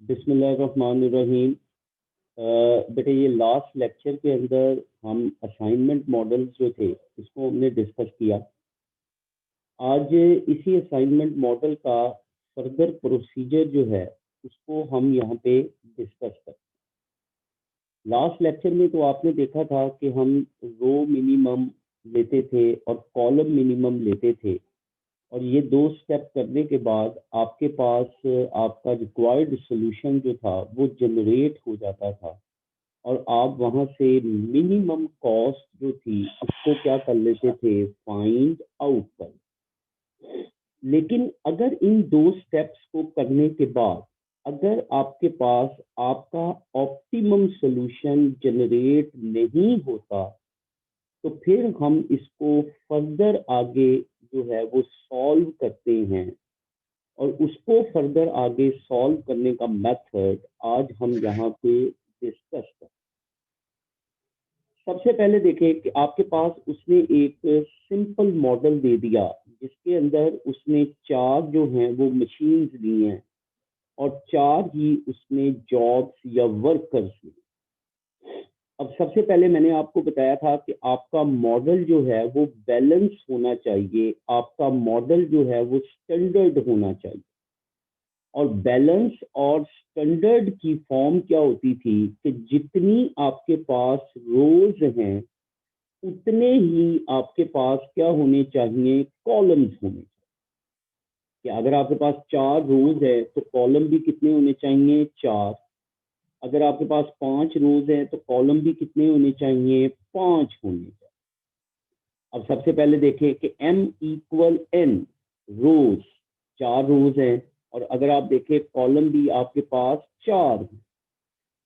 बिस्मिल्लाहिर्रहमानिर्रहीम। बेटे ये लास्ट लेक्चर के अंदर हम असाइनमेंट मॉडल्स जो थे इसको हमने डिस्कस किया। आज इसी असाइनमेंट मॉडल का फर्दर प्रोसीजर जो है उसको हम यहाँ पे डिस्कस करते हैं। लास्ट लेक्चर में तो आपने देखा था कि हम रो मिनिमम लेते थे और कॉलम मिनिमम लेते थे, और ये दो स्टेप करने के बाद आपके पास आपका रिक्वायर्ड सॉल्यूशन जो था वो जनरेट हो जाता था, और आप वहां से मिनिमम कॉस्ट जो थी उसको क्या कर लेते थे, फाइंड आउट कर। लेकिन अगर इन दो स्टेप्स को करने के बाद अगर आपके पास आपका ऑप्टिमम सॉल्यूशन जनरेट नहीं होता तो फिर हम इसको फर्दर आगे जो है वो सॉल्व करते हैं, और उसको फर्दर आगे सॉल्व करने का मेथड आज हम यहाँ पे डिस्कस करें। सबसे पहले देखें कि आपके पास उसने एक सिंपल मॉडल दे दिया जिसके अंदर उसने चार जो हैं वो मशीन्स ली हैं और चार ही उसने जॉब्स या वर्कर्स लिए। अब सबसे पहले मैंने आपको बताया था कि आपका मॉडल जो है वो बैलेंस होना चाहिए, आपका मॉडल जो है वो स्टैंडर्ड होना चाहिए। और बैलेंस और स्टैंडर्ड की फॉर्म क्या होती थी कि जितनी आपके पास रोज हैं उतने ही आपके पास क्या होने चाहिए, कॉलम्स होने चाहिए। कि अगर आपके पास चार रोज है तो कॉलम भी कितने होने चाहिए, चार। अगर आपके पास 5 रोज हैं तो कॉलम भी कितने होने चाहिए, 5 होने चाहिए। अब सबसे पहले देखें कि m इक्वल n रोज, 4 रोज हैं, और अगर आप देखें कॉलम भी आपके पास 4 हैं।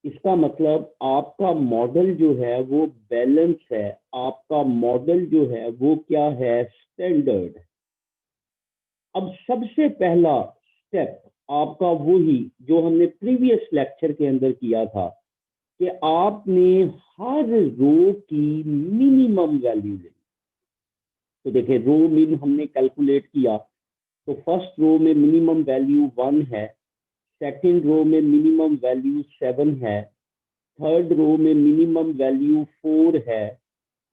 इसका मतलब आपका मॉडल जो है वो बैलेंस है, आपका मॉडल जो है वो क्या है, स्टैंडर्ड है। अब सबसे पहला स्टेप आपका वही जो हमने प्रीवियस लेक्चर के अंदर किया था कि आपने हर रो की मिनिमम वैल्यू लेनी। तो देखिए रो मिन हमने कैलकुलेट किया तो फर्स्ट रो में मिनिमम वैल्यू 1 है, सेकंड रो में मिनिमम वैल्यू 7 है, थर्ड रो में मिनिमम वैल्यू 4 है,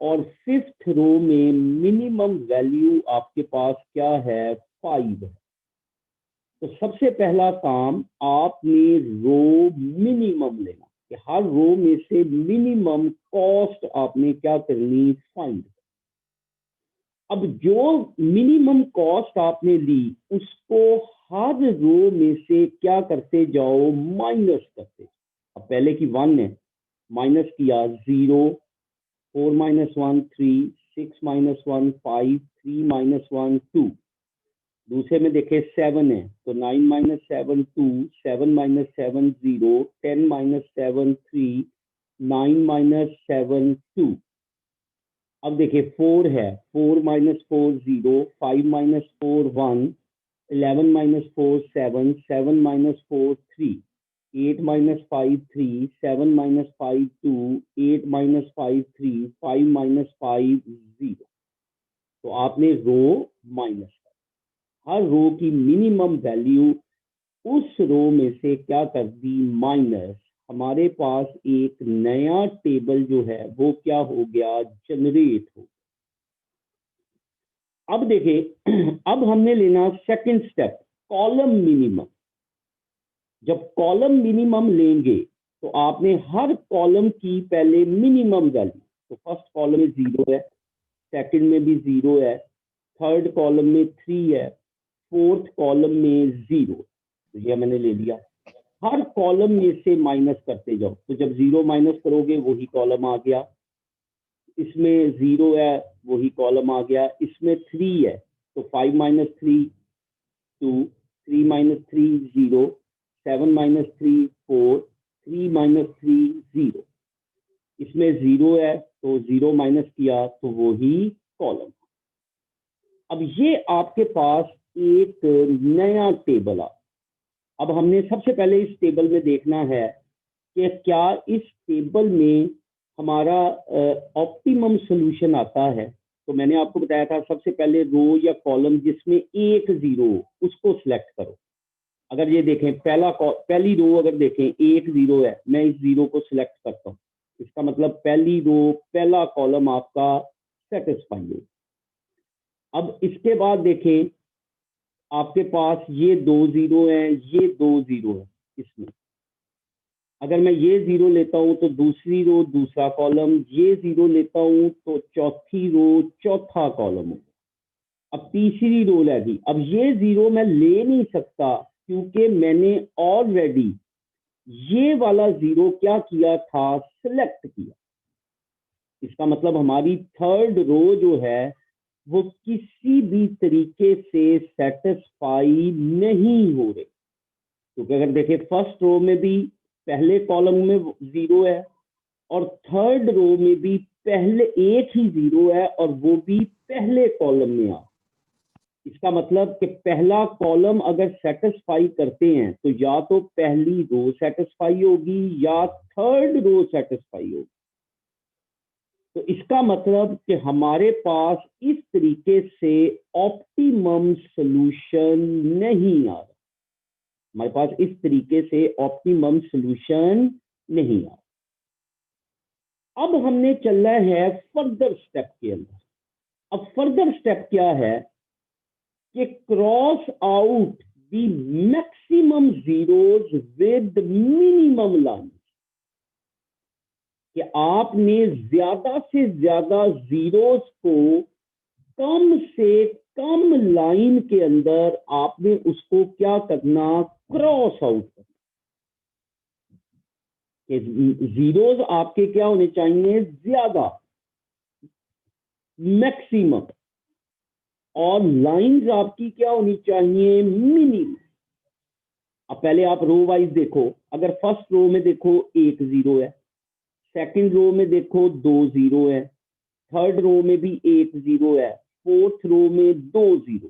और फिफ्थ रो में मिनिमम वैल्यू आपके पास क्या है, 5 है। तो सबसे पहला काम आपने रो मिनिमम लेना कि हर रो में से मिनिमम कॉस्ट आपने क्या करनी, फाइंड। अब जो मिनिमम कॉस्ट आपने ली उसको हर रो में से क्या करते जाओ, माइनस करते। अब पहले की 1 है, माइनस किया 0, 4 माइनस 1 3, 6 माइनस 1 5, 3 माइनस 1 2। दूसरे में देखे 7 है तो 9 माइनस 7 2, 7 माइनस 7 0, 10 माइनस 7 3, 9 माइनस 7 2। अब देखिए 4 है, 4 minus 4 0, 5 minus 4 1, 11 minus 4 7, 7 minus 4 3, 8 minus 5 3, 7 minus 5 2, 8 minus 5 3, 5 minus 5 0। तो आपने रो माइनस कर, हर रो की मिनिमम वैल्यू उस रो में से क्या कर दी, माइनस। हमारे पास एक नया टेबल जो है वो क्या हो गया, जनरेट हो। अब देखिए अब हमने लेना सेकंड स्टेप, कॉलम मिनिमम। जब कॉलम मिनिमम लेंगे तो आपने हर कॉलम की पहले मिनिमम वैल्यू, तो फर्स्ट कॉलम में 0 है, सेकंड में भी 0 है, थर्ड कॉलम में 3 है, फोर्थ कॉलम में 0, तो ये मैंने ले लिया। हर कॉलम में से माइनस करते जाओ, तो जब 0 माइनस करोगे वही कॉलम आ गया, इसमें 0 है वही कॉलम आ गया, इसमें 3 है तो 5 माइनस 3 2, 3 माइनस 3 0, 7 माइनस 3 4, 3 माइनस 3 0। इसमें 0 है तो 0 माइनस किया तो वही कॉलम। अब ये आपके पास एक नया टेबल आ। अब हमने सबसे पहले इस टेबल में देखना है कि क्या इस टेबल में हमारा ऑप्टिमम सॉल्यूशन आता है। तो मैंने आपको बताया था सबसे पहले रो या कॉलम जिसमें एक 0 उसको सिलेक्ट करो। अगर ये देखें पहली रो अगर देखें 1 0 है, मैं इस 0 को सिलेक्ट करता हूँ, इसका मतलब पहली रो पहला कॉलम आपका सेटिस्फाई हो। अब इसके बाद देखें आपके पास ये 2 0 है, ये 2 0 है, इसमें अगर मैं ये 0 लेता हूं तो दूसरी रो दूसरा कॉलम, ये 0 लेता हूं तो चौथी रो चौथा कॉलम हो। अब तीसरी रो लगी, अब ये 0 मैं ले नहीं सकता क्योंकि मैंने ऑलरेडी ये वाला 0 क्या किया था, सिलेक्ट किया। इसका मतलब हमारी थर्ड रो जो है वो किसी भी तरीके से सेटिस्फाई नहीं हो रही, क्योंकि अगर देखें फर्स्ट रो में भी पहले कॉलम में 0 है और थर्ड रो में भी पहले एक ही 0 है और वो भी पहले कॉलम में आ। इसका मतलब कि पहला कॉलम अगर सेटिस्फाई करते हैं तो या तो पहली रो सेटिस्फाई होगी या थर्ड रो सेटिस्फाई होगी। तो इसका मतलब कि हमारे पास इस तरीके से ऑप्टिमम सॉल्यूशन नहीं आ रहा, हमारे पास इस तरीके से ऑप्टिमम सॉल्यूशन नहीं आ रहा। अब हमने चलना है फर्दर स्टेप के अंदर। अब फर्दर स्टेप क्या है कि cross out the maximum zeros with minimum line, कि आपने ज्यादा से ज्यादा जीरोस को कम से कम लाइन के अंदर आपने उसको क्या करना, क्रॉस आउट करना। जीरोस आपके क्या होने चाहिए, ज्यादा, मैक्सिमम, और लाइंस आपकी क्या होनी चाहिए, मिनिमम। अब पहले आप रो वाइज देखो, अगर फर्स्ट रो में देखो 1 0 है, सेकंड रो में देखो 2 0 है, थर्ड रो में भी 1 0 है, फोर्थ रो में 2 0।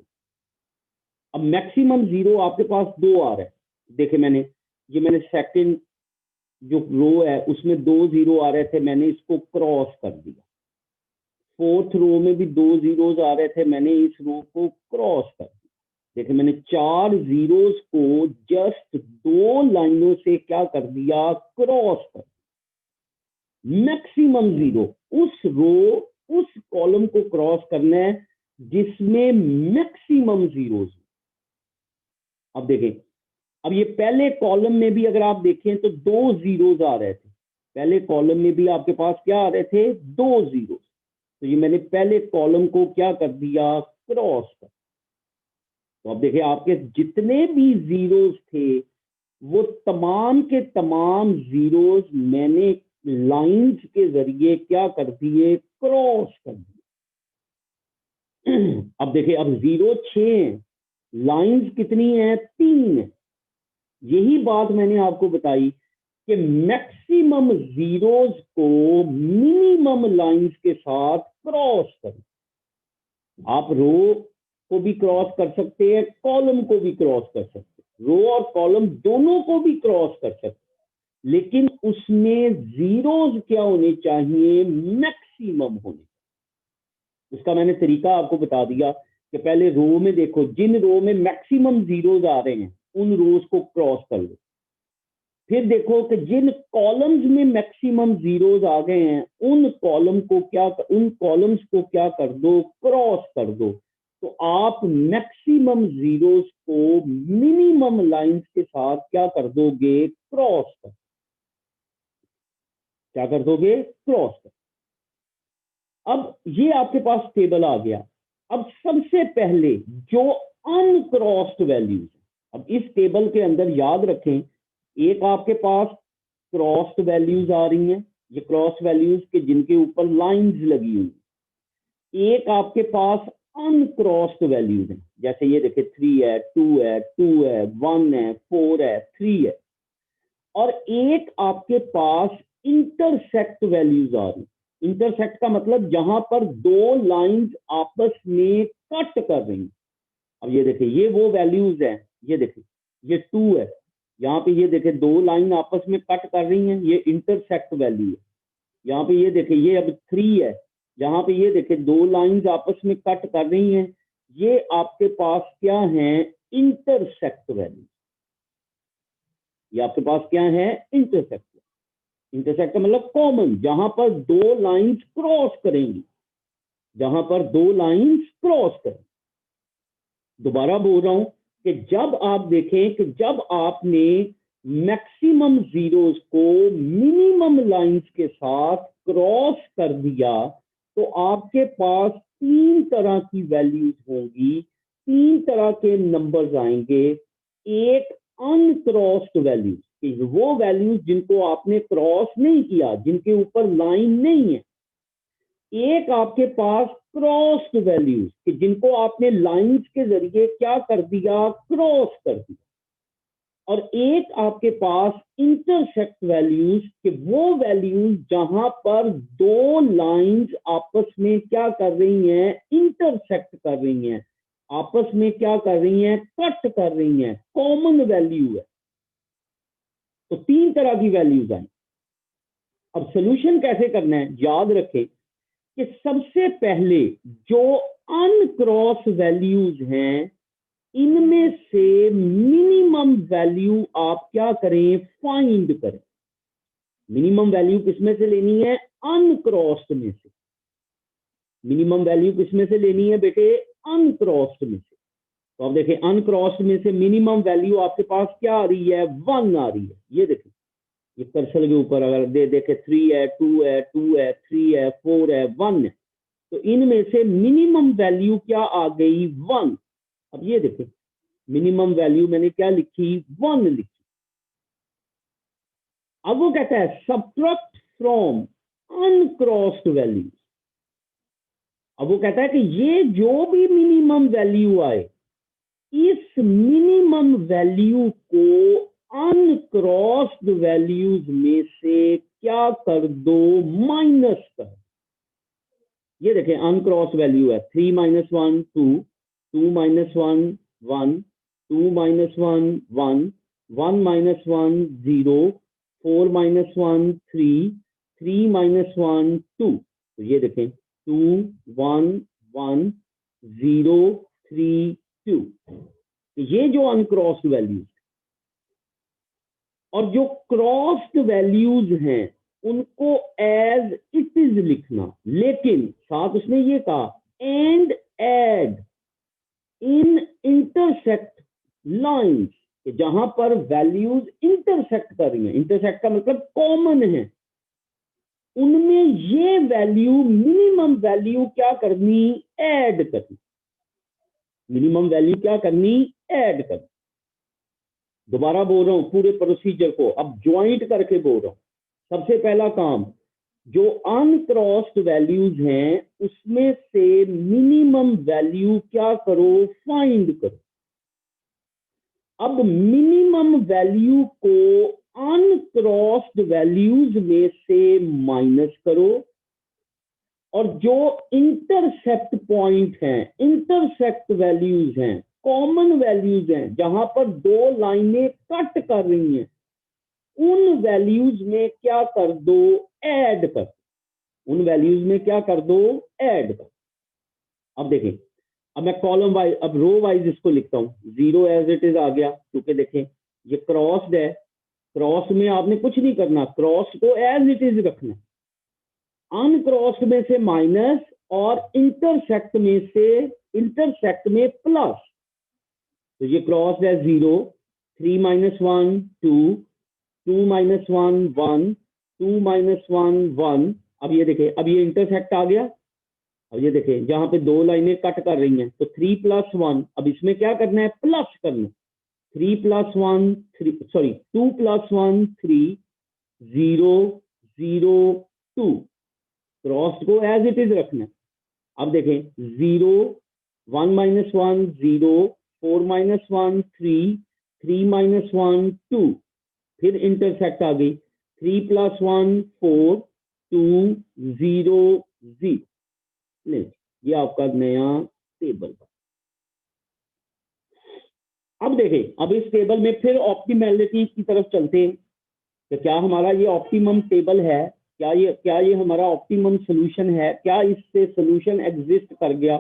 अब मैक्सिमम 0 आपके पास 2 आ रहा है। देखे मैंने सेकंड जो रो है उसमें 2 0 आ रहे थे, मैंने इसको क्रॉस कर दिया। फोर्थ रो में भी 2 जीरोस आ रहे थे, मैंने इस रो को क्रॉस कर दिया। देखिए मैंने 4 जीरोस को जस्ट 2 लाइनों से क्या कर दिया, क्रॉस कर। मैक्सिमम 0 उस रो उस कॉलम को क्रॉस करना है जिसमें मैक्सिमम जीरोस। अब देखें, अब ये पहले कॉलम में भी अगर आप देखें तो 2 जीरोस आ रहे थे, पहले कॉलम में भी आपके पास क्या आ रहे थे, 2 जीरोस। तो ये मैंने पहले कॉलम को क्या कर दिया, क्रॉस कर। तो अब देखिए आपके जितने भी जीरोस थे वो तमाम के तमाम जीरोस मैंने लाइंस के जरिए क्या कर दिए, क्रॉस कर दिए। अब देखिए अब 0 6 है, लाइंस कितनी है, 3 है। यही बात मैंने आपको बताई कि मैक्सिमम जीरोस को मिनिमम लाइंस के साथ क्रॉस करें। आप रो को भी क्रॉस कर सकते हैं, कॉलम को भी क्रॉस कर सकते हैं, रो और कॉलम दोनों को भी क्रॉस कर सकते हैं, लेकिन उसमें जीरोस क्या होने चाहिए, मैक्सिमम होने। उसका मैंने तरीका आपको बता दिया कि पहले रो में देखो, जिन रो में मैक्सिमम जीरोस आ रहे हैं उन रोज को क्रॉस कर लो। फिर देखो कि जिन कॉलम्स में मैक्सिमम जीरोस आ गए हैं उन कॉलम्स को क्या कर दो, क्रॉस कर दो। तो आप मैक्सिमम जीरोस को मिनिमम लाइंस के साथ क्या कर दोगे, क्रॉस कर, क्या कर दोगे, क्रॉस कर। अब ये आपके पास टेबल आ गया। अब सबसे पहले जो अनक्रॉस्ड वैल्यूज, अब इस टेबल के अंदर याद रखें, एक आपके पास क्रॉस्ड वैल्यूज आ रही हैं, ये क्रॉस वैल्यूज के जिनके ऊपर लाइंस लगी हुई, एक आपके पास अनक्रॉस्ड वैल्यूज है, जैसे ये देखिए 3 है, 2 है, 2 है, 1 है, 4 है, 3 है। और एक आपके पास इंटरसेक्ट वैल्यूज आ रही। इंटरसेक्ट का मतलब जहां पर 2 लाइंस आपस में कट कर रही। अब ये देखिए ये वो वैल्यूज है, ये देखिए ये 2 है, यहाँ पे ये देखिए 2 लाइन आपस में कट कर रही हैं, ये इंटरसेक्ट वैल्यू है। यहाँ पे ये देखिए ये अब 3 है, यहाँ पे ये देखिए 2 लाइंस आपस में कट कर रही हैं, ये आपके पास क्या है, इंटरसेक्ट वैल्यू। ये आपके पास क्या है, इंटरसेक्ट। इंटरसेक्ट मतलब कॉमन, जहां पर दो लाइंस क्रॉस करेंगी, जहां पर दो लाइंस क्रॉस करें। दोबारा बोल रहा हूं कि जब आप देखें कि जब आपने मैक्सिमम जीरोस को मिनिमम लाइंस के साथ क्रॉस कर दिया तो आपके पास तीन तरह की वैल्यूज होंगी, तीन तरह के नंबर्स आएंगे। एक अनक्रॉस्ड वैल्यूज, वो वैल्यूज जिनको आपने क्रॉस नहीं किया, जिनके ऊपर लाइन नहीं है। एक आपके पास क्रॉस्ड वैल्यूज कि जिनको आपने लाइंस के जरिए क्या कर दिया, क्रॉस कर दिया। और एक आपके पास इंटरसेक्ट वैल्यूज कि वो वैल्यूज जहां पर दो लाइंस आपस में क्या कर रही हैं, इंटरसेक्ट कर रही हैं, आपस में क्या कर रही हैं, कट कर रही हैं, कॉमन वैल्यू है। तो तीन तरह की वैल्यूज आई। अब सोल्यूशन कैसे करना है, याद रखें कि सबसे पहले जो अनक्रॉस वैल्यूज हैं इनमें से मिनिमम वैल्यू आप क्या करें, फाइंड करें। मिनिमम वैल्यू किसमें से लेनी है, अनक्रॉस्ड में से। मिनिमम वैल्यू किसमें से लेनी है बेटे, अनक्रॉस्ड में से। तो आप देखें अनक्रॉस्ड में से मिनिमम वैल्यू आपके पास क्या आ रही है, 1 आ रही है। ये देखें, ये कर्सर के ऊपर अगर देखे 3 है, 2 है, 2 है, 3 है, 4 है, 1 है, तो इनमें से मिनिमम वैल्यू क्या आ गई, 1। अब ये देखें मिनिमम वैल्यू मैंने क्या लिखी, 1 लिखी। अब वो कहता है सबट्रैक्ट फ्रॉम अनक्रॉस्ड वैल्यूज। अब वो कहता है कि ये जो भी मिनिमम वैल्यू आए, इस मिनिमम वैल्यू को अनक्रॉस्ड वैल्यूज में से क्या कर दो, माइनस कर। ये देखें अनक्रॉस वैल्यू है 3 - 1 2, 2 - 1 1, 2 - 1 1, 1 - 1 0, 4 - 1 3, 3 - 1 2। तो ये देखें 2 1 1 0 3 2। ये जो अनक्रॉस्ड वैल्यूज और जो क्रॉस्ड वैल्यूज हैं उनको एज इट इज लिखना, लेकिन साथ उसने ये कहा and add in intersect lines, जहां पर वैल्यूज इंटरसेक्ट कर रही हैं, इंटरसेक्ट का मतलब कॉमन है, उनमें ये वैल्यू मिनिमम वैल्यू क्या करनी, ऐड करनी। मिनिमम वैल्यू क्या करनी, ऐड करनी। दोबारा बोल रहा हूं पूरे प्रोसीजर को, अब ज्वाइंट करके बोल रहा हूं। सबसे पहला काम, जो अनक्रॉस्ड वैल्यूज हैं उसमें से मिनिमम वैल्यू क्या करो, फाइंड करो। अब मिनिमम वैल्यू को अनक्रॉस्ड वैल्यूज में से माइनस करो, और जो इंटरसेप्ट पॉइंट हैं, इंटरसेक्ट वैल्यूज हैं, कॉमन वैल्यूज हैं, जहां पर दो लाइनें कट कर रही हैं, उन वैल्यूज में क्या कर दो, ऐड कर। उन वैल्यूज में क्या कर दो, ऐड कर। अब देखें, अब मैं कॉलम वाइज, अब रो वाइज इसको लिखता हूं। 0 एज इट इज आ गया, क्योंकि देखें ये क्रॉस्ड है, क्रॉस में आपने कुछ नहीं करना, क्रॉस को एज इट इज रखना। अनक्रॉस्ड में से माइनस और इंटरसेक्ट में से, इंटरसेक्ट में प्लस। तो ये क्रॉस है 0, 3 - 1 2, 2 - 1 1, 2 - 1 1। अब ये देखें, अब ये इंटरसेक्ट आ गया। अब ये देखें जहां पे दो लाइनें कट कर रही हैं, तो 3 + 1, अब इसमें क्या करना है, प्लस करना। 3 + 1 3, सॉरी 2 + 1 3, 0 0 2। क्रॉस को एज इट इज रखना। अब देखें 0 1 - 1 0, 4 - 1 3, 3 - 1 2, फिर इंटरसेक्ट आ गई 3 + 1 4, 2 0 0। नहीं, ये आपका नया टेबल। अब देखें, अब इस टेबल में फिर ऑप्टिमैलिटी की तरफ चलते हैं कि क्या हमारा ये ऑप्टिमम टेबल है, क्या ये हमारा ऑप्टिमम सोल्यूशन है, क्या इससे सोल्यूशन एग्जिस्ट कर गया।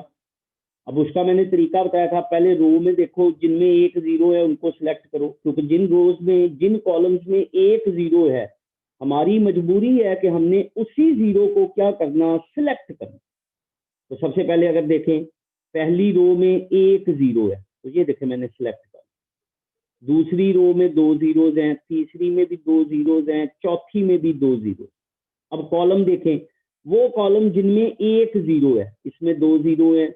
अब उसका मैंने तरीका बताया था, पहले रो में देखो जिनमें एक जीरो है उनको सिलेक्ट करो, क्योंकि जिन रोज में जिन कॉलम्स में एक जीरो है हमारी मजबूरी है कि हमने उसी जीरो को क्या करना, सिलेक्ट करना। तो सबसे पहले अगर देखें पहली रो में एक जीरो है तो ये देखें मैंने सिलेक्ट कर, दूसरी रो में दो जीरोज हैं, तीसरी में भी दो जीरोज हैं, चौथी में भी दो जीरो। अब कॉलम देखें, वो कॉलम जिनमें एक जीरो है, इसमें दो जीरो है,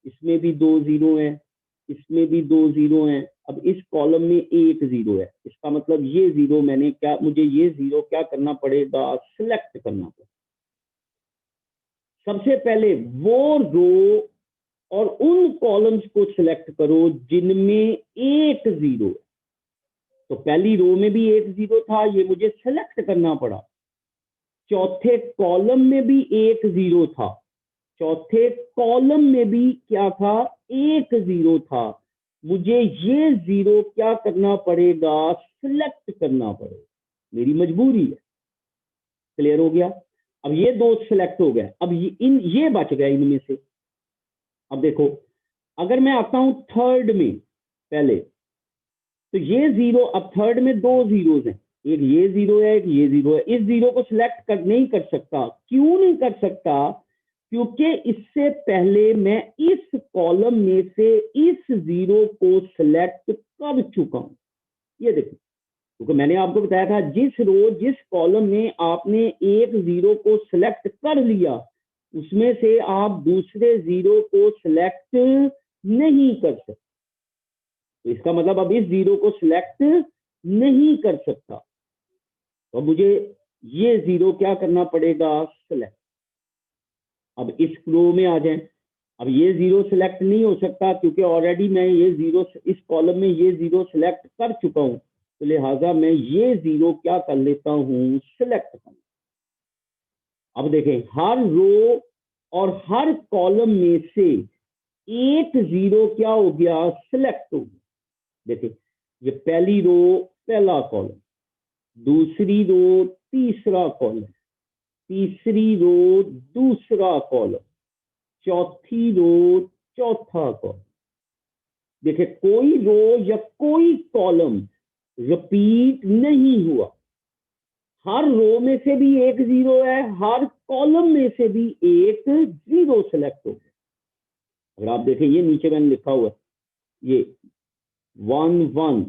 इसमें भी दो जीरो है, इसमें भी दो जीरो हैं। अब इस कॉलम में एक जीरो है, इसका मतलब ये जीरो मैंने क्या, मुझे ये जीरो क्या करना पड़ेगा, सिलेक्ट करना पड़ेगा। सबसे पहले वो रो और उन कॉलम्स को सिलेक्ट करो जिनमें एक जीरो है। तो पहली रो में भी एक जीरो था, ये मुझे सेलेक्ट करना पड़ा। चौथे कॉलम में भी एक जीरो था, चौथे कॉलम में भी क्या था, एक जीरो था। मुझे ये जीरो क्या करना पड़ेगा, सिलेक्ट करना पड़ेगा, मेरी मजबूरी है। क्लियर हो गया? अब ये दो सिलेक्ट हो गए, अब ये बच गया इनमें से। अब देखो अगर मैं आता हूं थर्ड में पहले, तो ये जीरो, अब थर्ड में दो जीरोज हैं, एक ये जीरो है एक ये जीरो है। इस जीरो को सिलेक्ट कर नहीं कर सकता, क्यों नहीं कर सकता, क्योंकि इससे पहले मैं इस कॉलम में से इस जीरो को सिलेक्ट कर चुका हूं। ये देखो, क्योंकि मैंने आपको बताया था जिस रो जिस कॉलम में आपने एक जीरो को सिलेक्ट कर लिया उसमें से आप दूसरे जीरो को सिलेक्ट नहीं कर सकते। तो इसका मतलब अब इस जीरो को सिलेक्ट नहीं कर सकता, तो मुझे ये जीरो क्या करना पड़ेगा, सिलेक्ट। अब इस रो में आ जाए, अब ये जीरो सिलेक्ट नहीं हो सकता क्योंकि ऑलरेडी मैं ये जीरो इस कॉलम में ये जीरो सिलेक्ट कर चुका हूं, तो लिहाजा मैं ये जीरो क्या कर लेता हूं, सिलेक्ट कर। अब देखें हर रो और हर कॉलम में से एक जीरो क्या हो गया, सिलेक्ट हो गया। देखिए ये पहली रो पहला कॉलम, दूसरी रो तीसरा कॉलम, तीसरी रो दूसरा कॉलम, चौथी रो चौथा कॉलम। देखिए कोई रो या कोई कॉलम रिपीट नहीं हुआ, हर रो में से भी एक जीरो है, हर कॉलम में से भी एक जीरो सेलेक्ट हो गया। अगर आप देखें ये नीचे मैंने लिखा हुआ है, ये 1 1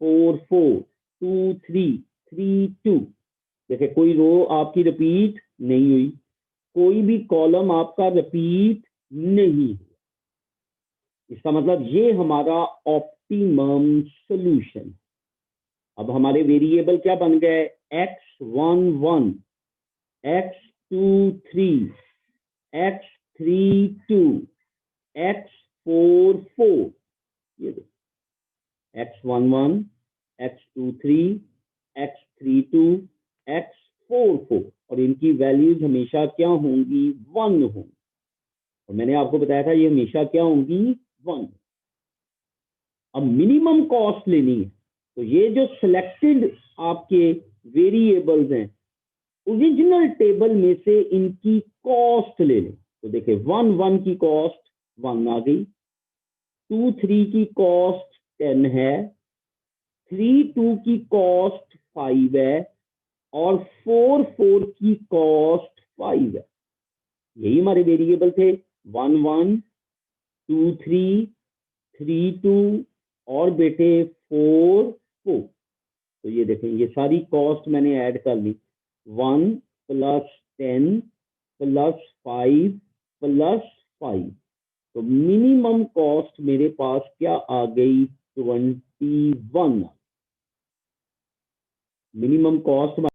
4 4 2 3 3 2। देखिए कोई रो आपकी रिपीट नहीं हुई, कोई भी कॉलम आपका रिपीट नहीं हुआ। इसका मतलब ये हमारा ऑप्टिमम सॉल्यूशन। अब हमारे वेरिएबल क्या बन गए, x1 1, x2 3, x3 2, x4 4। ये देखो x1 1, x2 3, x3 2, x4 4, और इनकी वैल्यूज हमेशा क्या होंगी, 1 होंगी। और मैंने आपको बताया था ये हमेशा क्या होंगी, 1। अब मिनिमम कॉस्ट लेनी है, तो ये जो सिलेक्टेड आपके वेरिएबल्स हैं ओरिजिनल टेबल में से इनकी कॉस्ट ले लें। तो देखिए 1 1 की कॉस्ट 1 आ गई, 2 3 की कॉस्ट 10 है, 3 2 की कॉस्ट 5 है, और 4 4 की कॉस्ट 5 है। यही हमारे वेरिएबल थे, 1 1 2 3 3 2 और बेटे 4 4। तो ये देखें ये सारी कॉस्ट मैंने ऐड कर ली, 1 + 10 + 5 + 5। तो मिनिमम कॉस्ट मेरे पास क्या आ गई, 21। Minimum cost